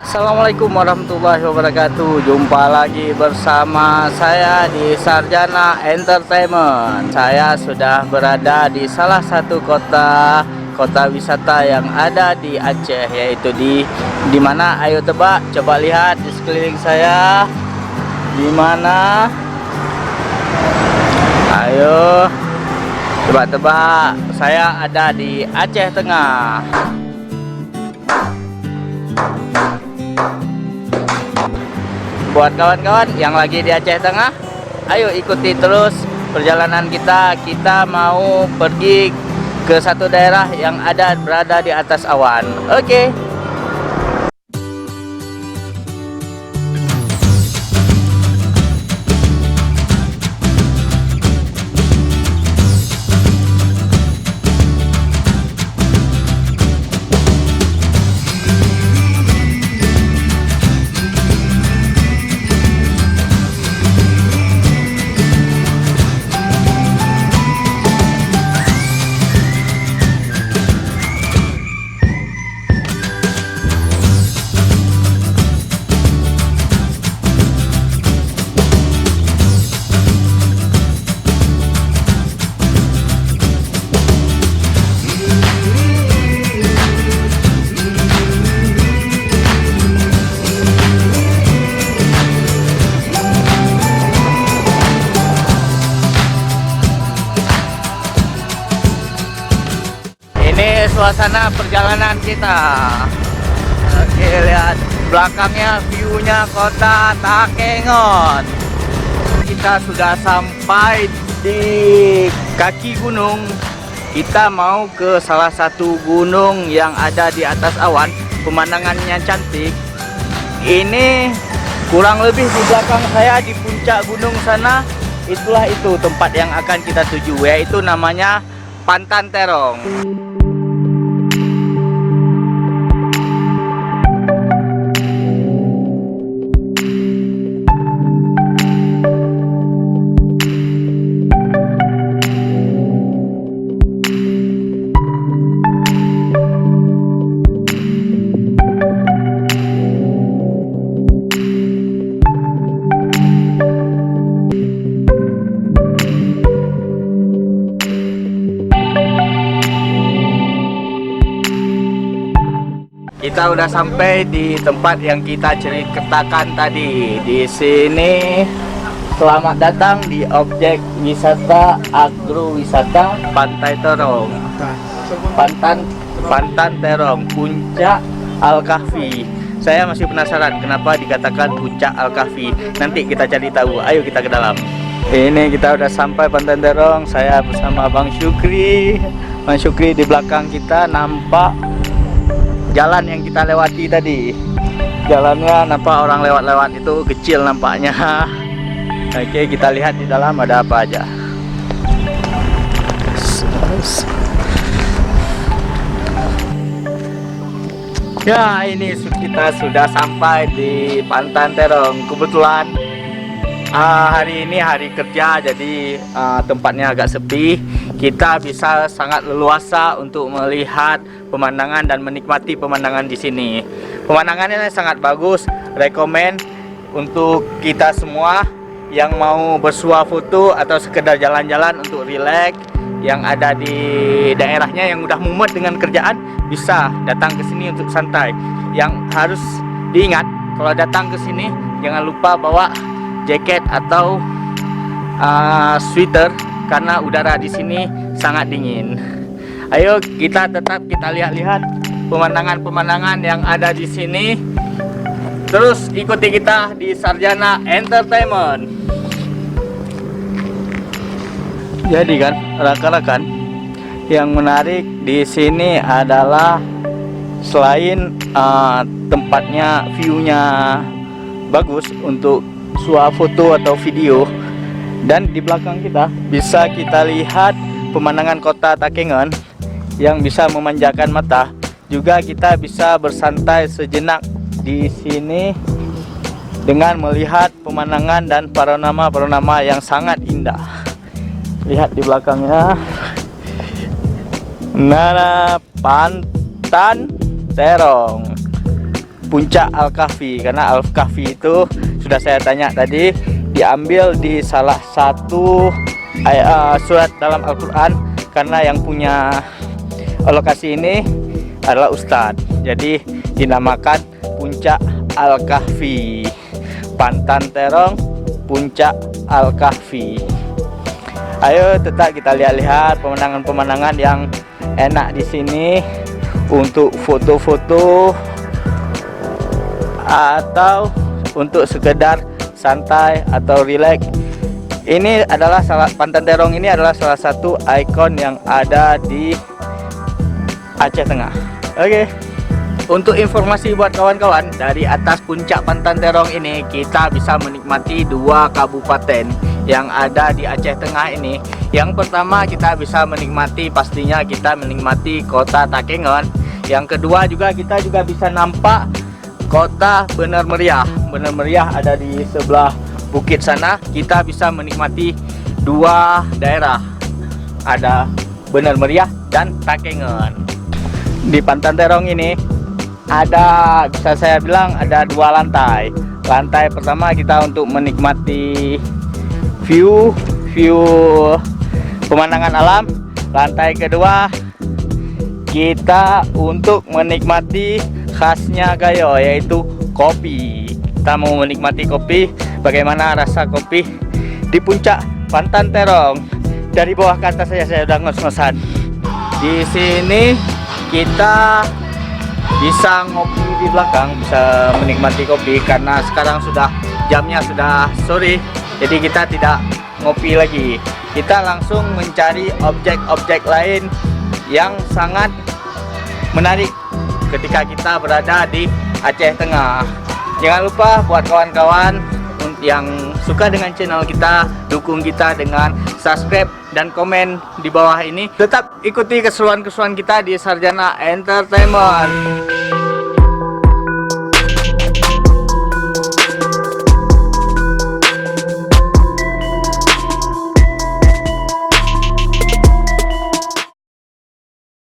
Assalamualaikum warahmatullahi wabarakatuh. Jumpa lagi bersama saya di Sarjana Entertainment. Saya sudah berada di salah satu kota wisata yang ada di Aceh, yaitu di mana? Ayo tebak, coba lihat di sekeliling saya. Di mana? Ayo coba tebak. Saya ada di Aceh Tengah. Buat kawan-kawan yang lagi di Aceh Tengah, ayo ikuti terus perjalanan kita. Kita mau pergi ke satu daerah yang berada di atas awan. Oke. Ini suasana perjalanan kita. Oke, lihat belakangnya view-nya kota Takengon. Kita sudah sampai di kaki gunung. Kita mau ke salah satu gunung yang ada di atas awan. Pemandangannya cantik. Ini kurang lebih di belakang saya di puncak gunung sana. Itulah itu tempat yang akan kita tuju, yaitu namanya Pantan Terong. Kita udah sampai di tempat yang kita ceritakan tadi. Di sini selamat datang di objek wisata agrowisata Pantai Terong. Pantan Terong, Puncak Al-Kahfi. Saya masih penasaran kenapa dikatakan Puncak Al-Kahfi. Nanti kita cari tahu. Ayo kita ke dalam. Ini kita udah sampai Pantan Terong. Saya bersama Bang Syukri. Bang Syukri di belakang kita nampak jalan yang kita lewati tadi. Jalannya nampak orang lewat-lewat itu kecil nampaknya. Oke, kita lihat di dalam ada apa aja. Ya, ini kita sudah sampai di Pantan Terong. Kebetulan hari ini hari kerja, jadi tempatnya agak sepi. Kita bisa sangat leluasa untuk melihat pemandangan dan menikmati pemandangan di sini. Pemandangannya sangat bagus. Rekomen untuk kita semua yang mau bersuah foto atau sekedar jalan-jalan untuk rileks, yang ada di daerahnya yang udah mumet dengan kerjaan, bisa datang ke sini untuk santai. Yang harus diingat kalau datang ke sini, jangan lupa bawa jaket atau sweater karena udara di sini sangat dingin. Ayo kita lihat-lihat pemandangan-pemandangan yang ada di sini. Terus ikuti kita di Sarjana Entertainment. Jadi kan, rekan-rekan, yang menarik di sini adalah selain tempatnya view-nya bagus untuk swafoto atau video, dan di belakang kita bisa kita lihat pemandangan kota Takengon yang bisa memanjakan mata. Juga kita bisa bersantai sejenak di sini dengan melihat pemandangan dan panorama yang sangat indah. Lihat di belakangnya. Nara Pantan Terong. Puncak Al-Kahfi, karena Al-Kahfi itu sudah saya tanya tadi diambil di salah satu surat dalam Al-Quran, karena yang punya lokasi ini adalah Ustadz, jadi dinamakan Puncak Al-Kahfi, Pantan Terong Puncak Al-Kahfi. Ayo tetap kita lihat-lihat pemandangan-pemandangan yang enak di sini untuk foto-foto atau untuk sekedar santai atau rileks. Ini adalah Pantan Terong ini adalah salah satu ikon yang ada di Aceh Tengah. Oke. Untuk informasi buat kawan-kawan, dari atas puncak Pantan Terong ini kita bisa menikmati dua kabupaten yang ada di Aceh Tengah ini. Yang pertama kita bisa menikmati, pastinya kita menikmati kota Takengon. Yang kedua juga kita juga bisa nampak kota Bener Meriah. Bener Meriah ada di sebelah bukit sana. Kita bisa menikmati dua daerah, ada Bener Meriah dan Takengon. Di Pantan Terong ini ada, bisa saya bilang ada dua lantai. Lantai pertama kita untuk menikmati view pemandangan alam. Lantai kedua kita untuk menikmati khasnya Gayo, yaitu kopi. Kita mau menikmati kopi, bagaimana rasa kopi di puncak Pantan Terong. Dari bawah ke atas saya udah ngos-ngosan. Di sini kita bisa ngopi di belakang, bisa menikmati kopi, karena sekarang jamnya sudah sore, jadi kita tidak ngopi lagi. Kita langsung mencari objek-objek lain yang sangat menarik ketika kita berada di Aceh Tengah. Jangan lupa buat kawan-kawan yang suka dengan channel kita, dukung kita dengan subscribe dan komen di bawah ini. Tetap ikuti keseruan-keseruan kita di Sarjana Entertainment.